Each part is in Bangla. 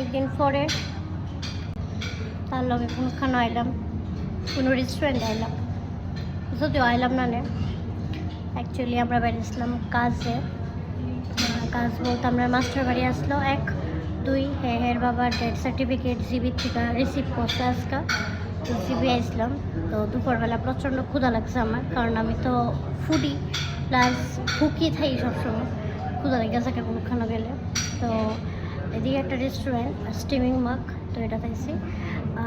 অনেকদিন পরে তার লগে কোনখানে আইলাম, কোনো রেস্টুরেন্টে আইলাম, যদিও আইলাম না। অ্যাকচুয়ালি আমরা বেরিয়েছিলাম কাজে। কাজ বলতে আমরা মাস্টার বাড়ি আসলো 1-2 হের বাবার ডেথ সার্টিফিকেট জিবির থেকে রিসিভ করছে আজকে, তো জিবি আসলাম। তো দুপুরবেলা প্রচণ্ড ক্ষুধা লাগছে আমার, কারণ আমি তো ফুডি প্লাস ভুকি থাকি সবসময়, ক্ষুধা লেগে থাকে কোনোখানে গেলে। তো এদিকে একটা রেস্টুরেন্ট স্টিমিং মাগ, তো এটা খাইছি।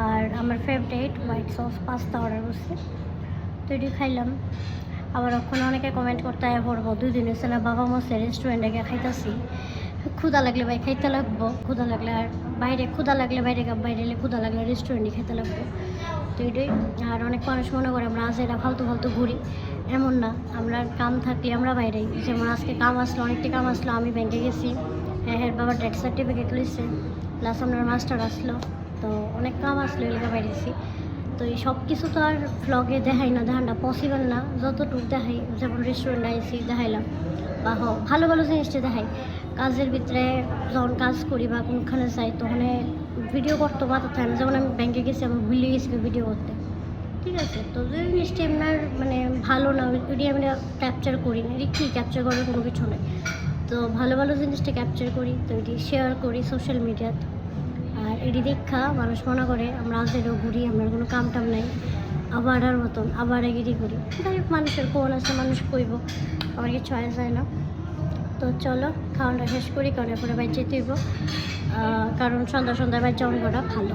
আর আমার favourite white sauce pasta order করছি, তো এটি খাইলাম। আবার ওখানে অনেকে কমেন্ট করতে আয় পড়বো 2 দিন হয়েছে না বাবা মসে রেস্টুরেন্টে গিয়ে খাইতেছি। ক্ষুধা লাগলে ভাই খাইতে লাগবো, ক্ষুধা লাগলে আর বাইরে ক্ষুধা লাগলে বাইরে এলে ক্ষুধা লাগলে রেস্টুরেন্টে খাইতে লাগবো। তো এটাই। আর অনেক মানুষ মনে করে আমরা আজ এটা ফালতু ঘুরি, এমন না। আমরা কাম থাকলে আমরা বাইরেই, যেমন আজকে কাম আসলো, অনেকটা কাম আসলো, আমি ব্যাংকে গেছি, হ্যাঁ বাবার ডেথ সার্টিফিকেট লইছে, প্লাস আপনার মাস্টার আসলো, তো অনেক কাম আসলো এলাকা বাইরেছি। তো এই সব কিছু তো আর ভ্লগে দেখানো পসিবল না, যতটুকু দেখাই, যেমন রেস্টুরেন্টে আইসি দেখাইলাম, বা ভালো ভালো জিনিসটা দেখাই। কাজের ভিতরে যখন কাজ করি বা কোনখানে যাই, তখন ভিডিও করতে পারতে থাকে না। যেমন আমি ব্যাংকে গেছি, আমি ভুলে গেছি ভিডিও করতে, ঠিক আছে। তো যে জিনিসটা আপনার মানে ভালো না, ওইটি আমি ক্যাপচার করি না, এটি কী ক্যাপচার করার কোনো কিছু নেই। তো ভালো ভালো জিনিসটা ক্যাপচার করি, তো এটি শেয়ার করি সোশ্যাল মিডিয়াতে। আর এটি দেখা মানুষ মনে করে আমরা আজেরও ঘুরি, আমরা কোনো কাম টাম নাই, আবার মতন আবার এগিরি করি। যাই হোক, মানুষের কোন আছে, মানুষ কইব, আমার কিছু হয় যায় না। তো চলো খাওয়াটা শেষ করি, কারণ এরপরে বাইর যেতে হইব, কারণ সন্ধ্যায় বাইর যাওয়ান করা ভালো।